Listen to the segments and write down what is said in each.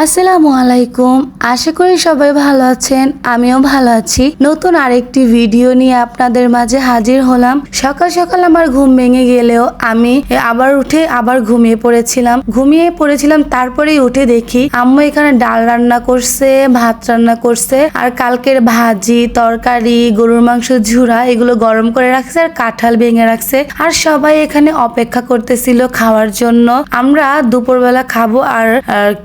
আসসালামু আলাইকুম। আশা করি সবাই ভালো আছেন, আমিও ভালো আছি। নতুন আরেকটি ভিডিও নিয়ে আপনাদের মাঝে হাজির হলাম। সকাল সকাল আমার ঘুম ভেঙে গেলেও আমি আবার উঠে আবার ঘুমিয়ে পড়েছিলাম। তারপরেই উঠে দেখি আম্মু এখানে ডাল রান্না করছে, ভাত রান্না করছে, আর কালকের ভাজি তরকারি গরুর মাংস ঝুরা এগুলো গরম করে রাখছে, আর কাঁঠাল ভেঙে রাখছে। আর সবাই এখানে অপেক্ষা করতেছিল খাওয়ার জন্য। আমরা দুপুরবেলা খাবো আর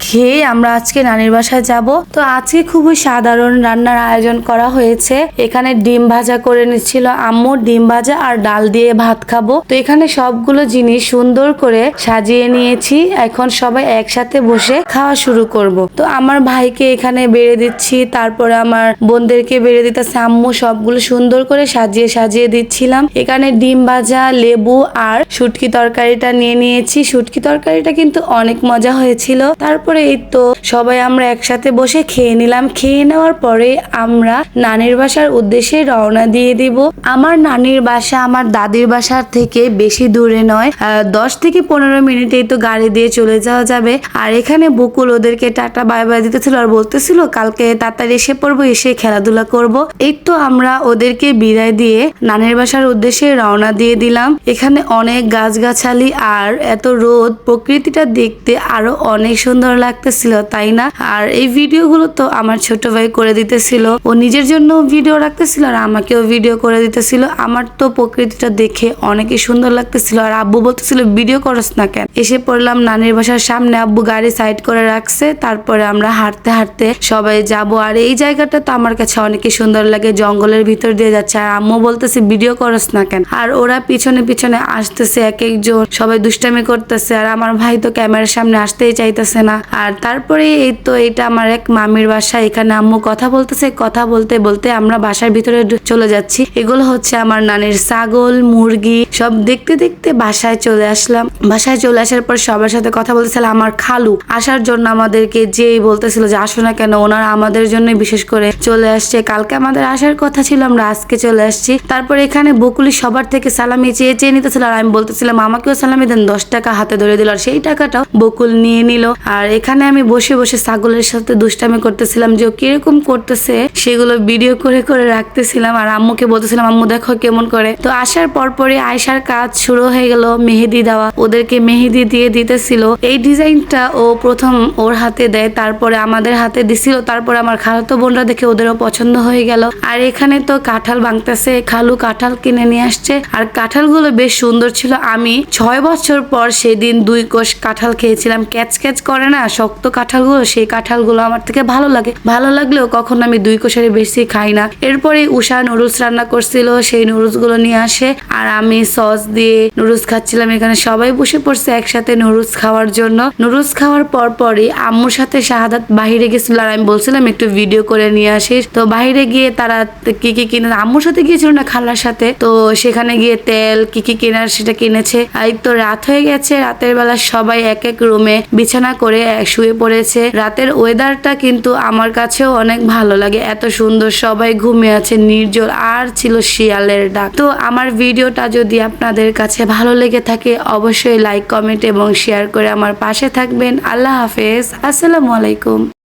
খেয়ে আমরা আজকে নানির বাসায় যাব। তো আজকে খুবই সাধারণ রান্নার আয়োজন করা হয়েছে। এখানে ডিম ভাজা করে নিচ্ছিল আম্মু, ডিম ভাজা আর ডাল দিয়ে ভাত খাবো। তো এখানে সবগুলো জিনিস সুন্দর করে সাজিয়ে নিয়েছি। এখন সবাই একসাথে বসে খাওয়া শুরু করব। তো আমার ভাইকে এখানে বেড়ে দিচ্ছি, তারপরে আমার বোনদেরকে বেড়ে দিতেছে আম্মু। সবগুলো সুন্দর করে সাজিয়ে দিচ্ছিলাম। এখানে ডিম ভাজা, লেবু আর শুটকি তরকারিটা নিয়ে নিয়েছি। শুটকি তরকারিটা কিন্তু অনেক মজা হয়েছিল। তারপরে এই তো সবাই আমরা একসাথে বসে খেয়ে নিলাম। খেয়ে নেওয়ার পরে আমরা নানির বাসার উদ্দেশ্যে রওনা দিয়ে দিব। আমার নানির বাসা আমার দাদির বাসার থেকে বেশি দূরে নয়, 10 থেকে 15 মিনিটেই তো গাড়ি দিয়ে চলে যাওয়া যাবে। আর এখানে বকুল ওদেরকে টাটা বাই বাই দিতেছিল আর বলতেছিল কালকে তাড়াতাড়ি এসে পড়বো, এসে খেলাধুলা করব। এই তো আমরা ওদেরকে বিদায় দিয়ে নানির বাসার উদ্দেশ্যে রওনা দিয়ে দিলাম। এখানে অনেক গাছগাছালি আর এত রোদ, প্রকৃতিটা দেখতে আরো অনেক সুন্দর লাগতেছিল, তাই না? আর এই ভিডিওগুলো তো আমার ছোট ভাই করে দিতেছিল। ও নিজের জন্য ভিডিও রাখতেছিল আর আমাকেও ভিডিও করে দিতেছিল। আমার তো প্রকৃতিটা দেখে অনেকই সুন্দর লাগতেছিল। আর আব্বু বলতেছিল ভিডিও করস না কেন। এসে পড়লাম নানির বাসার সামনে, আব্বু গাড়ি সাইড করে রাখছে। তারপরে আমরা হাঁটতে হাঁটতে সবাই যাব। আর এই জায়গাটা তো আমার কাছে অনেকই সুন্দর লাগে, জঙ্গলের ভিতর দিয়ে যাচ্ছে। আর আম্মু বলতেছে ভিডিও করস না কেন। আর ওরা পিছনে পিছনে আসতেছে, এক একজন সবাই দুষ্টামি করতেছে। আর আমার ভাই তো ক্যামেরার সামনে আসতেই চাইতেছে না। আর তারপরে এই তো এটা আমার এক মামির বাসা। এখানে আম্মু কথা বলতেছে, কথা বলতে বলতে আমরা বাসার ভিতরে চলে যাচ্ছি। এগুলো হচ্ছে আমার নানির ছাগল, মুরগি সব দেখতে দেখতে বাসায় চলে আসলাম। বাসায় চলে আসার পর সবার সাথে কথা বলতেছিলাম। আমার খালু আসার জন্য আমাদেরকে যেই বলতেছিল যে আসো না কেন, ওনারা আমাদের জন্য বিশেষ করে চলে আসছে। কালকে আমাদের আসার কথা ছিল, আমরা আজকে চলে আসছি। তারপর এখানে বকুলি সবার থেকে সালামি চেয়ে চেয়ে নিতেছিল। আর আমি বলতেছিলাম আমাকেও সালামি দেন, 10 টাকা হাতে ধরে দিল। আর সেই টাকাটাও বকুল নিয়ে নিল। আর এখানে আমি বসে বসে ছাগলের সাথে দুষ্টামি করতেছিলাম, যে ও কিরকম করতেছে সেগুলো ভিডিও করে করে রাখতেছিলাম। আর আম্মুকে বলতেছিলাম আম্মু দেখো কেমন করে। তো আসার পরপরই আয়সার কাজ শুরু হয়ে গেল, মেহেদি দেওয়া। ওদেরকে মেহেদি দিয়ে দিতেছিল। এই ডিজাইনটা ও প্রথম ওর হাতে দেয়, তারপরে আমাদের হাতে দিছিল। তারপরে আমার খালাতো বোনরা দেখে ওদেরও পছন্দ হয়ে গেল। আর এখানে তো কাঁঠাল ভাঙতেছে, খালু কাঁঠাল কিনে নিয়ে আসছে। আর কাঁঠালগুলো বেশ সুন্দর ছিল। আমি 6 বছর পর সেদিন 2 কোষ কাঁঠাল খেয়েছিলাম। ক্যাচ ক্যাচ করে না শক্ত কাঁঠালগুলো, সেই কাঁঠালগুলো আমার থেকে ভালো লাগে। ভালো লাগলেও কখন আমি 2 কোষের বেশি খাই না। এরপরে উষা নুডলস রান্না করছিল, সেই নুডলস গুলো নিয়ে আসে। আর আমি সস দিয়ে নুডলস খাচ্ছিলাম। এখানে সবাই বসে পড়ছে একসাথে নুডলস খাওয়ার জন্য। নুডলস খাওয়ার পরই আম্মুর সাথে শাহাদাত বাহিরে গেছিল। আর আমি বলছিলাম একটু ভিডিও করে নিয়ে আসিস। তো বাহিরে গিয়ে তারা কি কি কিনে, আম্মুর সাথে গিয়েছিল না খালার সাথে, তো সেখানে গিয়ে তেল কি কি কেনার সেটা কিনেছে। আর তো রাত হয়ে গেছে, রাতের বেলা সবাই এক এক রুমে বিছানা করে শুয়ে পড়েছে। রাতের ওয়েদারটা কিন্তু আমার কাছেও অনেক ভালো লাগে, এত সুন্দর। সবাই ঘুমিয়ে আছে নির্জল, আর ছিল শিয়ালের ডাক। তো আমার ভিডিওটা যদি আপনাদের কাছে ভালো লেগে থাকে অবশ্যই লাইক, কমেন্ট এবং শেয়ার করে আমার পাশে থাকবেন। আল্লাহ হাফেজ, আসসালামু আলাইকুম।